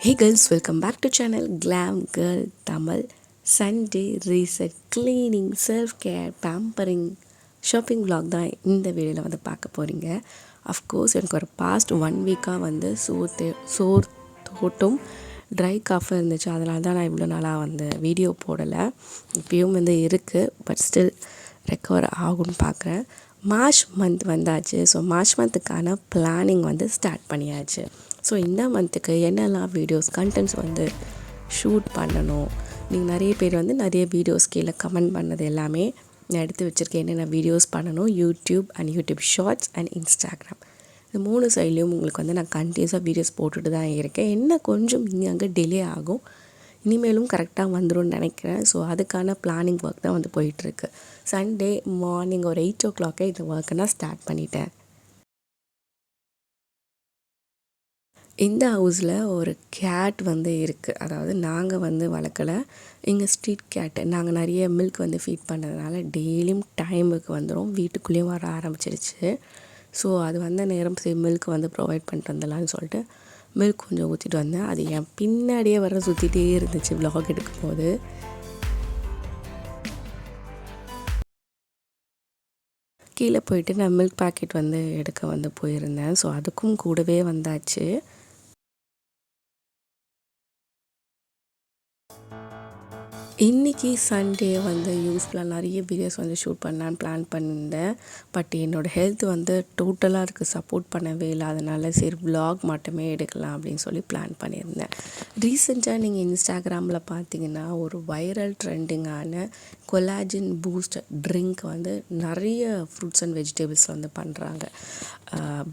Hey girls, welcome back to channel GlamGirlTamil. Sunday reset, cleaning, self-care, pampering, shopping vlog தான் இந்த வீடியோவில் வந்து பார்க்க போகிறீங்க. அஃப்கோர்ஸ் எனக்கு ஒரு பாஸ்ட் 1 வீக்காக வந்து சோர் தோட்டும் ட்ரை காஃபாக இருந்துச்சு. அதனால தான் நான் இவ்வளோ நாளாக வந்து வீடியோ போடலை. இப்பயும் வந்து இருக்குது, பட் ஸ்டில் ரெக்கவர் ஆகும்னு பார்க்குறேன். மார்ச் மந்த் வந்தாச்சு. ஸோ மார்ச் மந்த்துக்கான பிளானிங் வந்து ஸ்டார்ட் பண்ணியாச்சு. ஸோ இந்த மந்த்துக்கு என்னெல்லாம் வீடியோஸ் கண்டென்ட்ஸ் வந்து ஷூட் பண்ணணும், நீங்கள் நிறைய பேர் வந்து நிறைய வீடியோஸ் கீழே கமெண்ட் பண்ணது எல்லாமே நான் எடுத்து வச்சுருக்கேன். என்னென்ன வீடியோஸ் பண்ணணும், YouTube and YouTube shorts and Instagram, இந்த 3 சைட்லேயும் உங்களுக்கு வந்து நான் கண்டினியூஸாக வீடியோஸ் போட்டுட்டு தான் இருக்கேன். என்ன கொஞ்சம் இங்கே அங்கே டிலே ஆகும், இனிமேலும் கரெக்டாக வந்துடும் நினைக்கிறேன். ஸோ அதுக்கான பிளானிங் ஒர்க் தான் வந்து போயிட்டுருக்கு. சண்டே மார்னிங் ஒரு 8 o'clock இந்த ஒர்க்கை நான் ஸ்டார்ட் பண்ணிட்டேன். இந்த ஹவுஸில் ஒரு கேட் வந்து இருக்குது. அதாவது நாங்கள் வந்து வளர்க்கலை, இங்கே ஸ்ட்ரீட் கேட்டு. நாங்கள் நிறைய மில்க் வந்து ஃபீட் பண்ணுறதுனால டெய்லியும் டைமுக்கு வந்துடும், வீட்டுக்குள்ளேயும் வர ஆரம்பிச்சிருச்சு. ஸோ அது வந்த நேரம் சரி மில்க் வந்து ப்ரொவைட் பண்ணிட்டு வந்துடலான்னு சொல்லிட்டு மில்க் கொஞ்சம் ஊற்றிட்டு வந்தேன். அது என் பின்னாடியே வர சுற்றிட்டே இருந்துச்சு vlog எடுக்கும்போது. கீழே போயிட்டு நான் மில்க் பாக்கெட் வந்து எடுக்க வந்து போயிருந்தேன். ஸோ அதுக்கும் கூடவே வந்தாச்சு. இன்றைக்கி சண்டே வந்து யூஸ்ஃபுல்லாக நிறைய வீடியோஸ் வந்து ஷூட் பண்ணலான்னு பிளான் பண்ணியிருந்தேன். பட் என்னோடய ஹெல்த் வந்து டோட்டலாக இருக்குது, சப்போர்ட் பண்ணவே இல்லை. அதனால் சரி vlog மட்டுமே எடுக்கலாம் அப்படின்னு சொல்லி பிளான் பண்ணியிருந்தேன். ரீசெண்டாக நீங்கள் இன்ஸ்டாகிராமில் பார்த்தீங்கன்னா ஒரு வைரல் ட்ரெண்டிங்கான கொலாஜன் பூஸ்ட் ட்ரிங்க் வந்து நிறைய ஃப்ரூட்ஸ் அண்ட் வெஜிடபிள்ஸ் வந்து பண்ணுறாங்க.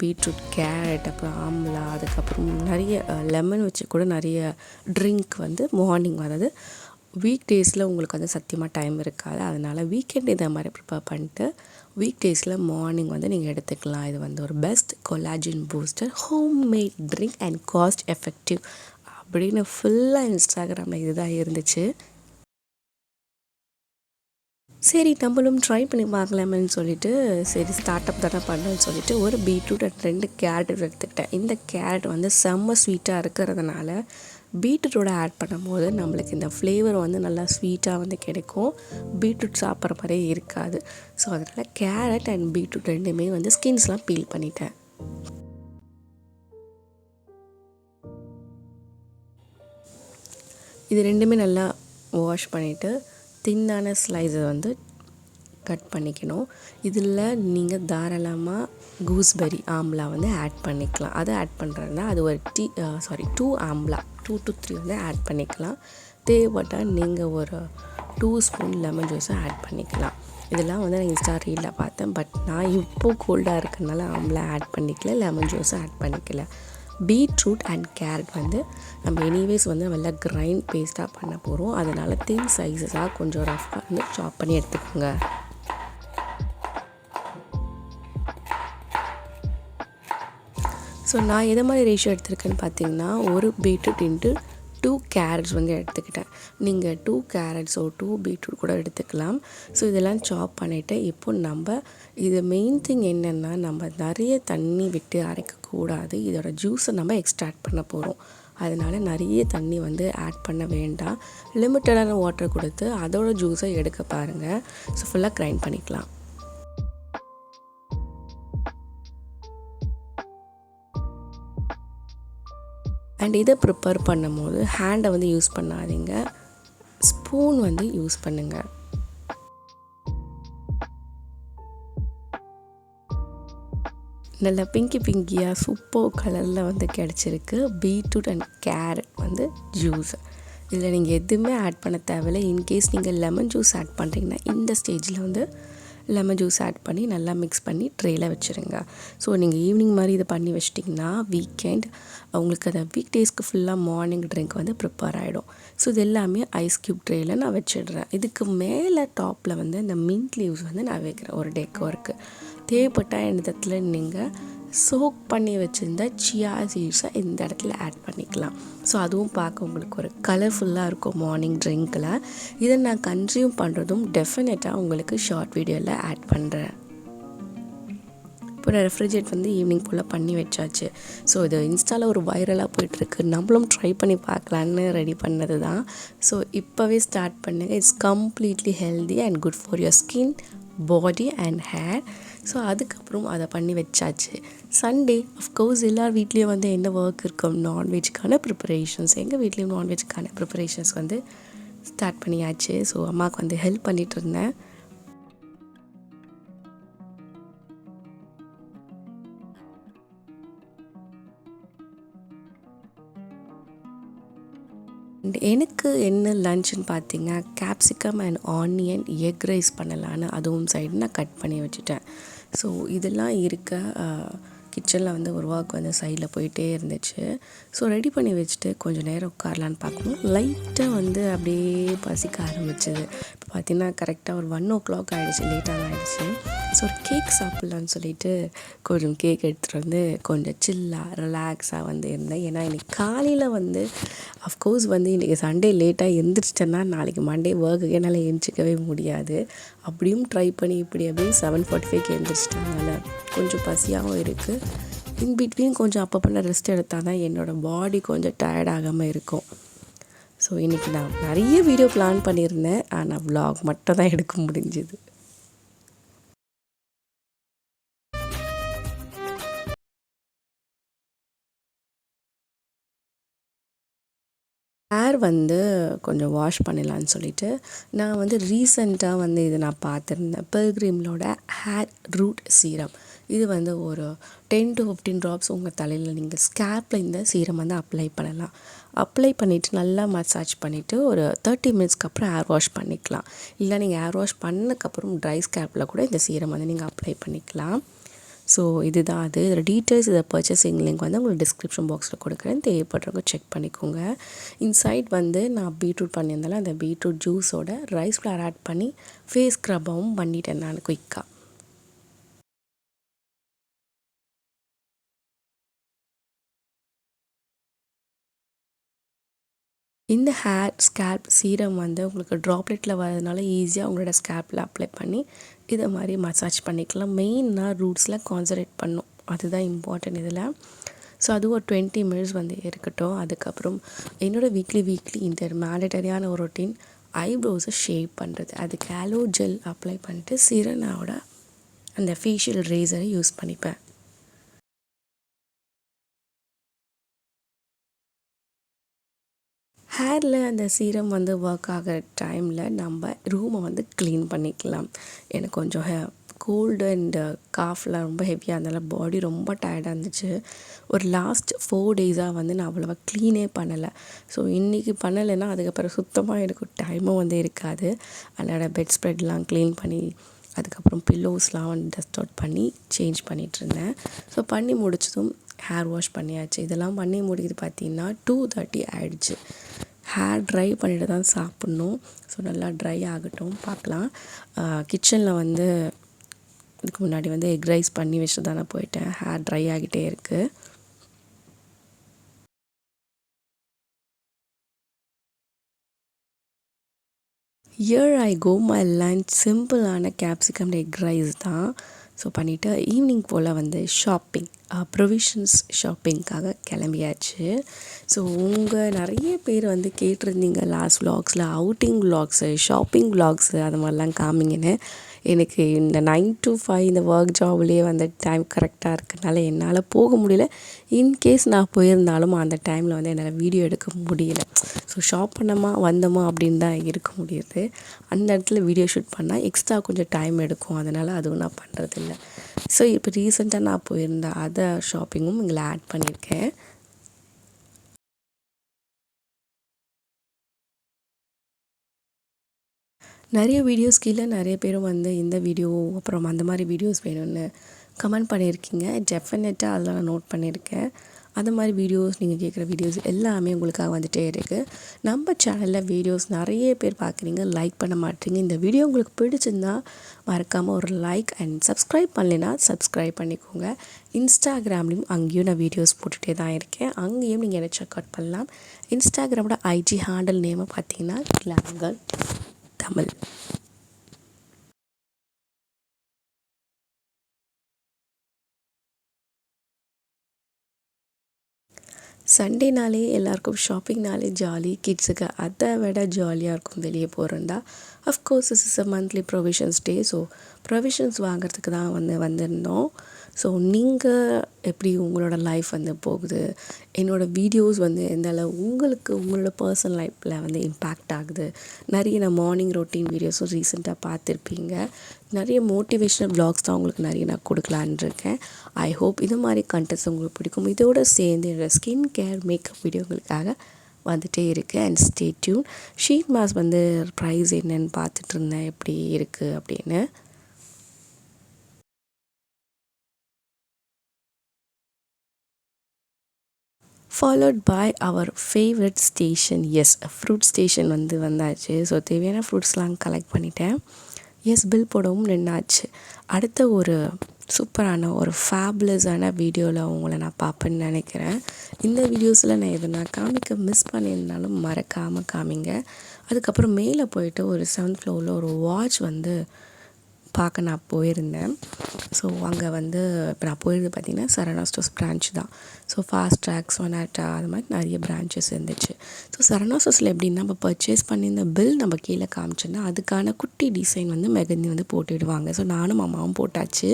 பீட்ரூட், கேரட், அப்புறம் ஆம்லா, அதுக்கப்புறம் நிறைய லெமன் வச்சு கூட நிறைய ட்ரிங்க் வந்து மார்னிங், அதாவது வீக் டேஸில் உங்களுக்கு வந்து சத்தியமாக டைம் இருக்காது. அதனால் வீக்கெண்ட் இதை மாதிரி ப்ரிப்பேர் பண்ணிட்டு வீக் டேஸில் மார்னிங் வந்து நீங்கள் எடுத்துக்கலாம். இது வந்து ஒரு best collagen booster, home made drink and cost effective அப்படின்னு ஃபுல்லாக இன்ஸ்டாகிராமில் இதுதான் இருந்துச்சு. சரி நம்மளும் ட்ரை பண்ணி பார்க்கலாமேன்னு சொல்லிட்டு சரி ஸ்டார்ட் அப் தானே பண்ணணும்னு சொல்லிட்டு ஒரு பீட்ரூட் அண்ட் 2 கேரட் எடுத்துக்கிட்டேன். இந்த கேரட் வந்து செம்ம ஸ்வீட்டாக இருக்கிறதுனால பீட்ரூட்டோட ஆட் பண்ணும்போது நம்மளுக்கு இந்த ஃப்ளேவர் வந்து நல்லா ஸ்வீட்டாக வந்து கிடைக்கும், பீட்ரூட் சாப்பிட்ற மாதிரியே இருக்காது. ஸோ அதனால் கேரட் அண்ட் பீட்ரூட் ரெண்டுமே வந்து ஸ்கின்ஸ்லாம் பீல் பண்ணிட்டேன். இது ரெண்டுமே நல்லா வாஷ் பண்ணிவிட்டு தின்னான ஸ்லைஸை வந்து கட் பண்ணிக்கணும். இதில் நீங்கள் தாராளமாக கூஸ்பெரி, ஆம்லா வந்து ஆட் பண்ணிக்கலாம். அதை ஆட் பண்ணுறதுனா அது ஒரு 2 ஆம்லா 2 to 3 வந்து ஆட் பண்ணிக்கலாம். தேவைப்பட்டால் நீங்கள் ஒரு 2 ஸ்பூன் லெமன் ஜூஸை ஆட் பண்ணிக்கலாம். இதெல்லாம் வந்து நான் இன்ஸ்டா ரீலில் பார்த்தேன். பட் நான் இப்போது கோல்டாக இருக்கிறதுனால ஆம்லா ஆட் பண்ணிக்கல, லெமன் ஜூஸை ஆட் பண்ணிக்கல. பீட்ரூட் அண்ட் கேரட் வந்து நம்ம எனிவேஸ் வந்து நல்லா கிரைண்ட் பேஸ்ட்டாக பண்ண போகிறோம். அதனால் தின் சைஸஸாக கொஞ்சம் ரஃப்பாக வந்து சாப் பண்ணி எடுத்துக்கோங்க. ஸோ நான் எதை மாதிரி ரேஷியோ எடுத்திருக்கேன்னு பார்த்தீங்கன்னா ஒரு பீட்ரூட் இன்ட்டு 2 கேரட்ஸ் வந்து எடுத்துக்கிட்டேன். நீங்கள் 2 கேரட்ஸோ 2 பீட்ரூட் கூட எடுத்துக்கலாம். ஸோ இதெல்லாம் சாப் பண்ணிவிட்டு இப்போ நம்ம இது மெயின் திங் என்னென்னா நம்ம நிறைய தண்ணி விட்டு அரைக்கக்கூடாது. இதோட ஜூஸை நம்ம எக்ஸ்ட்ராக்ட் பண்ண போகிறோம். அதனால் நிறைய தண்ணி வந்து ஆட் பண்ண வேண்டாம். லிமிட்டடான வாட்டர் கொடுத்து அதோட ஜூஸை எடுக்க பாருங்கள். ஸோ ஃபுல்லாக கிரைண்ட் பண்ணிக்கலாம். அண்ட் இதை ப்ரிப்பேர் பண்ணும்போது ஹேண்டை வந்து யூஸ் பண்ணாதீங்க, ஸ்பூன் வந்து யூஸ் பண்ணுங்கள். நல்லா பிங்கியாக சூப்பர் கலரில் வந்து கிடச்சிருக்கு பீட்ரூட் அண்ட் கேரட் வந்து ஜூஸ். இதில் நீங்கள் எதுவுமே ஆட் பண்ண தேவையில்லை. இன்கேஸ் நீங்கள் லெமன் ஜூஸ் ஆட் பண்ணுறீங்கன்னா இந்த ஸ்டேஜில் வந்து லெமன் ஜூஸ் ஆட் பண்ணி நல்லா மிக்ஸ் பண்ணி ட்ரேயில் வச்சுருங்க. ஸோ நீங்கள் ஈவினிங் மாதிரி இதை பண்ணி வச்சிட்டிங்கன்னா வீக்கெண்ட் உங்களுக்கு அந்த வீக் டேஸ்க்கு ஃபுல்லாக மார்னிங் ட்ரிங்க் வந்து ப்ரிப்பேர் ஆகிடும். ஸோ இது எல்லாமே ஐஸ் க்யூப் ட்ரேயில் நான் வச்சிடுறேன். இதுக்கு மேலே டாப்பில் வந்து இந்த மின்ட் லீவ்ஸ் வந்து நான் வைக்கிறேன் ஒரு டெக்கோருக்கு. தேவைப்பட்ட இடத்துல நீங்கள் சோக் பண்ணி வச்சுருந்த சியா சீட்ஸை இந்த இடத்துல ஆட் பண்ணிக்கலாம். ஸோ அதுவும் பார்க்க உங்களுக்கு ஒரு கலர்ஃபுல்லாக இருக்கும் மார்னிங் ட்ரிங்க்கில். இதை நான் கன்சியூம் பண்ணுறதும் டெஃபினட்டாக உங்களுக்கு ஷார்ட் வீடியோவில் ஆட் பண்ணுறேன். இப்போ நான் ரெஃப்ரிஜரேட் வந்து ஈவினிங் போல் பண்ணி வச்சாச்சு. ஸோ இது இன்ஸ்டாவில் ஒரு வைரலாக போயிட்டுருக்கு, நம்மளும் ட்ரை பண்ணி பார்க்கலான்னு ரெடி பண்ணது தான். ஸோ இப்போவே ஸ்டார்ட் பண்ணுங்கள். It's completely healthy and good for your skin, body and hair. So அதுக்கப்புறம் அதை பண்ணி வச்சாச்சு. சண்டே அஃப்கோர்ஸ் எல்லார் வீட்லேயும் வந்து என்ன ஒர்க் இருக்கும், நான்வெஜ்க்கான ப்ரிப்பரேஷன்ஸ். எங்கள் வீட்லேயும் நான்வெஜ்க்கான ப்ரிப்பரேஷன்ஸ் வந்து ஸ்டார்ட் பண்ணியாச்சு. ஸோ அம்மாவுக்கு வந்து ஹெல்ப் பண்ணிகிட்டு இருந்தேன். எனக்கு என்ன லன்ச்சுன்னு பார்த்தீங்க, capsicum and onion egg rice பண்ணலான்னு அதுவும் சைடு நான் கட் பண்ணி வச்சுட்டேன். ஸோ இதெல்லாம் இருக்க கிச்சனில் வந்து ஒரு ஒர்க் வந்து சைடில் போயிட்டே இருந்துச்சு. ஸோ ரெடி பண்ணி வச்சுட்டு கொஞ்சம் நேரம் உட்காரலான்னு பார்க்கணும். லைட்டாக வந்து அப்படியே பசிக்க ஆரம்பிச்சிது. இப்போ பார்த்திங்கன்னா கரெக்டாக ஒரு 1 o'clock ஆகிடுச்சு, லேட்டாக தான் ஆகிடுச்சு. ஸோ ஒரு கேக் சாப்பிட்லான்னு சொல்லிட்டு கொஞ்சம் கேக் எடுத்துகிட்டு வந்து கொஞ்சம் சில்லாக ரிலாக்ஸாக வந்து இருந்தேன். ஏன்னா இன்றைக்கி காலையில் வந்து அஃப்கோர்ஸ் வந்து இன்றைக்கி சண்டே லேட்டாக எழுந்திரிச்சிட்டேன்னா நாளைக்கு மண்டே ஒர்க்குக்கு என்னால் எழுந்திரிக்கவே முடியாது. அப்படியும் ட்ரை பண்ணி இப்படி அப்படியே 7:45க்கு எழுந்திரிச்சிட்டனால கொஞ்சம் பசியாகவும் இருக்குது. இன் பிட்வீன் கொஞ்சம் அப்பப்போ ரெஸ்ட் எடுத்தால் தான் என்னோடய பாடி கொஞ்சம் டயர்ட் ஆகாமல் இருக்கும். ஸோ இன்றைக்கி நான் நிறைய வீடியோ பிளான் பண்ணியிருந்தேன், ஆனால் vlog மட்டும் தான் எடுக்க முடிஞ்சுது. ஹேர் வந்து கொஞ்சம் வாஷ் பண்ணிடலான்னு சொல்லிட்டு நான் வந்து ரீசெண்டாக வந்து இது நான் பார்த்துருந்தேன். பில்கிரிமோட ஹேர் ரூட் சீரம். இது வந்து ஒரு 10 to 15 ட்ராப்ஸ் உங்கள் தலையில் நீங்கள் ஸ்கேல்பில் இந்த சீரம் வந்து அப்ளை பண்ணலாம். அப்ளை பண்ணிவிட்டு நல்லா மசாஜ் பண்ணிவிட்டு ஒரு 30 மினிட்ஸ்க்கு அப்புறம் ஹேர் வாஷ் பண்ணிக்கலாம். இல்லை நீங்கள் ஹேர் வாஷ் பண்ணதுக்கப்புறம் ட்ரை ஸ்கேல்பில் கூட இந்த சீரம் வந்து நீங்கள் அப்ளை பண்ணிக்கலாம். ஸோ இதுதான் அது. இதில் டீட்டெயில்ஸ், இதை பர்ச்சேசிங் லிங்க் வந்து உங்களுக்கு டிஸ்கிரிப்ஷன் பாக்ஸில் கொடுக்குறேன், தேவைப்படுறவங்க செக் பண்ணிக்கோங்க. இன்சைட் வந்து நான் பீட்ரூட் பண்ணியிருந்தாலும் அந்த பீட்ரூட் ஜூஸோட ரைஸ் ஃப்ளார் ஆட் பண்ணி ஃபேஸ் ஸ்க்ரப்பாகவும் பண்ணிட்டேன் நான் குயிக்காக. இந்த ஹேர் ஸ்கேல்ப் சீரம் வந்து உங்களுக்கு ட்ராப்லெட்டில் வரதுனால ஈஸியாக உங்களோட ஸ்கேல்பில் அப்ளை பண்ணி இதை மாதிரி மசாஜ் பண்ணிக்கலாம். மெயினாக ரூட்ஸில் கான்சன்ட்ரேட் பண்ணும், அதுதான் இம்பார்ட்டன்ட் இதில். ஸோ அதுவும் ஒரு 20 மினிட்ஸ் வந்து இருக்கட்டும். அதுக்கப்புறம் என்னோடய வீக்லி இந்த மேண்டட்டரியான ஒரு ரொட்டீன் ஐப்ரோஸை ஷேப் பண்ணுறது. அதுக்கு ஆலோ ஜெல் அப்ளை பண்ணிட்டு சிரனாவோட அந்த ஃபேஷியல் ரேசரை யூஸ் பண்ணிப்பேன். ஹேரில் அந்த சீரம் வந்து ஒர்க் ஆகிற டைமில் நம்ம ரூமை வந்து க்ளீன் பண்ணிக்கலாம். எனக்கு கொஞ்சம் கோல்டு அண்ட் காஃப்லாம் ரொம்ப ஹெவியாக இருந்தாலும் பாடி ரொம்ப டயர்டாக இருந்துச்சு. ஒரு லாஸ்ட் 4 டேஸாக வந்து நான் அவ்வளோவா க்ளீனே பண்ணலை. ஸோ இன்றைக்கி பண்ணலைன்னா அதுக்கப்புறம் சுத்தமாக எனக்கு டைமும் வந்து இருக்காது. அதனால் பெட் ஸ்ப்ரெட்லாம் க்ளீன் பண்ணி அதுக்கப்புறம் பில்லோஸ்லாம் வந்து டஸ்ட் அவுட் பண்ணி சேஞ்ச் பண்ணிகிட்ருந்தேன். ஸோ பண்ணி முடிச்சதும் ஹேர் வாஷ் பண்ணியாச்சு. இதெல்லாம் பண்ணி முடிக்குது பார்த்திங்கன்னா 2:30 ஆகிடுச்சு. ஹேர் ட்ரை பண்ணிட்டு தான் சாப்பிட்ணும். ஸோ நல்லா ட்ரை ஆகட்டும், பார்க்கலாம். கிச்சனில் வந்து இதுக்கு முன்னாடி வந்து எக் ரைஸ் பண்ணி வச்சுட்டு தானே போயிட்டேன். ஹேர் ட்ரை ஆகிட்டே இருக்குது. Here I go my lunch. சிம்பிளான கேப்சிகம் எக் ரைஸ் தான். ஸோ பண்ணிவிட்டு ஈவினிங் போல் வந்து ஷாப்பிங், ப்ரொவிஷன்ஸ் ஷாப்பிங்க்காக கிளம்பியாச்சு. ஸோ நிறைய பேர் வந்து கேட்டிருந்தீங்க லாஸ்ட் விலாக்ஸில் அவுட்டிங் விலாக்ஸு, ஷாப்பிங் விலாக்ஸு அது மாதிரிலாம் காமிங்கன்னு. எனக்கு இந்த 9 to 5 இந்த ஒர்க் ஜாப்லேயே வந்து டைம் கரெக்டாக இருக்கிறதுனால என்னால் போக முடியல. இன்கேஸ் நான் போயிருந்தாலும் அந்த டைமில் வந்து என்னால் வீடியோ எடுக்க முடியல. ஸோ ஷாப் பண்ணோமா வந்தோமா அப்படின்னு தான் இருக்க முடியுது. அந்த இடத்துல வீடியோ ஷூட் பண்ணால் எக்ஸ்ட்ரா கொஞ்சம் டைம் எடுக்கும், அதனால் அதுவும் நான் பண்ணுறதில்ல. ஸோ இப்போ ரீசெண்டாக நான் போயிருந்த அதர் ஷாப்பிங்கும் இங்கே ஆட் பண்ணியிருக்கேன். நிறைய வீடியோஸ் கீழே நிறைய பேரும் வந்து இந்த வீடியோ அப்புறம் அந்த மாதிரி வீடியோஸ் வேணும்னு கமெண்ட் பண்ணியிருக்கீங்க. டெஃபினட்டாக அதில் நான் நோட் பண்ணியிருக்கேன். அந்த மாதிரி வீடியோஸ், நீங்கள் கேட்குற வீடியோஸ் எல்லாமே உங்களுக்காக வந்துகிட்டே இருக்குது. நம்ம சேனலில் வீடியோஸ் நிறைய பேர் பார்க்குறீங்க, லைக் பண்ண மாட்டீங்க. இந்த வீடியோ உங்களுக்கு பிடிச்சிருந்தா மறக்காமல் ஒரு லைக் அண்ட் சப்ஸ்கிரைப் பண்ணலைன்னா சப்ஸ்கிரைப் பண்ணிக்கோங்க. இன்ஸ்டாகிராம்லேயும் அங்கேயும் நான் வீடியோஸ் போட்டுகிட்டே தான் இருக்கேன், அங்கேயும் நீங்கள் என்ன செக் அவுட் பண்ணலாம். இன்ஸ்டாகிராமோட ஐஜி ஹேண்டில் நேமை பார்த்தீங்கன்னா GlamGirlTamil. சண்டேனாலே எல்லாருக்கும் ஷாப்பிங்னாலே ஜாலி. கிட்ஸுக்கு அதை விட ஜாலியாக இருக்கும் வெளியே போகிறோண்டா. Of course this is a monthly provisions day. So provisions வாங்குறதுக்கு தான் வந்திருந்தோம். ஸோ நீங்கள் எப்படி உங்களோட லைஃப் போகுது, என்னோடய வீடியோஸ் எந்த அளவு உங்களுக்கு உங்களோட பர்சனல் லைஃப்பில் இம்பேக்ட் ஆகுது. நிறைய நான் மார்னிங் ரொட்டீன் வீடியோஸும் ரீசெண்டாக பார்த்துருப்பீங்க. நிறைய மோட்டிவேஷ்னல் வ்ளாக்ஸ் தான் உங்களுக்கு நிறைய நான் கொடுக்கலான் இருக்கேன். ஐ ஹோப் இது மாதிரி கண்டென்ட்ஸ் உங்களுக்கு பிடிக்கும். இதோடு சேர்ந்து என்னோடய ஸ்கின் கேர் மேக்கப் வீடியோ உங்களுக்காக வந்துகிட்டே இருக்குது. And stay tuned. Sheet mask price என்னன்னு பார்த்துட்டு இருந்தேன் எப்படி இருக்குது அப்படின்னு. Followed by our favourite station. Yes, fruit station வந்தாச்சு. ஸோ தேவையான ஃப்ரூட்ஸ்லாம் கலெக்ட் பண்ணிட்டேன். எஸ், பில் போடவும் நின்னாச்சு. அடுத்த ஒரு சூப்பரான ஒரு ஃபேபுலஸான வீடியோவில் உங்களை நான் பார்ப்பேன்னு நினைக்கிறேன். இந்த வீடியோஸில் நான் எதனா காமிக்க மிஸ் பண்ணியிருந்தாலும் மறக்காமல் காமிங்க. அதுக்கப்புறம் மேலே போயிட்டு ஒரு 7th ஃப்ளோரில் ஒரு வாட்ச் பார்க்க நான் போயிருந்தேன். ஸோ அங்கே இப்போ நான் போயிருந்தது பார்த்திங்கன்னா சரவணா ஸ்டோர்ஸ் பிரான்ச் தான். ஸோ ஃபாஸ்ட் ட்ராக், சொனாட்டா அது மாதிரி நிறைய பிரான்ச்சஸ் இருந்துச்சு. ஸோ சரவணா ஸ்டோர்ஸில் எப்படின்னா நம்ம பர்ச்சேஸ் பண்ணியிருந்த பில் நம்ம கீழே காமிச்சோன்னா அதுக்கான குட்டி டிசைன் மெகந்தி போட்டுவிடுவாங்க. ஸோ நானும் அம்மாவும் போட்டாச்சு.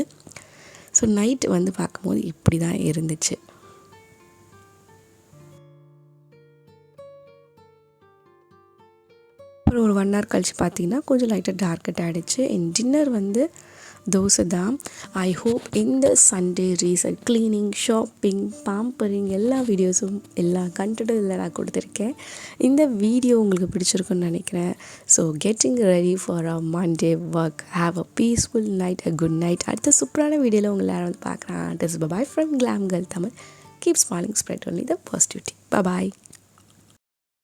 ஸோ நைட்டு பார்க்கும்போது இப்படி தான் இருந்துச்சு. அப்புறம் ஒரு 1 hour கழிச்சு பார்த்திங்கன்னா கொஞ்சம் லைட்டாக டார்க்கட் ஆகிடுச்சு. என் டின்னர் தோசை தான். ஐ ஹோப் இந்த சண்டே ரீசெண்ட் க்ளீனிங், ஷாப்பிங், பாம்பரிங் எல்லா வீடியோஸும் எல்லா கண்டென்ட்டும் இதில் நான் கொடுத்துருக்கேன். இந்த வீடியோ உங்களுக்கு பிடிச்சிருக்குன்னு நினைக்கிறேன். So getting ready for a Monday work. Have a peaceful night, a good night. அடுத்த சூப்பரான வீடியோவில் உங்களை யாரும் பார்க்குறேன். It is by from GlamGirlTamil. Keep smiling, spread only the positivity. Bye.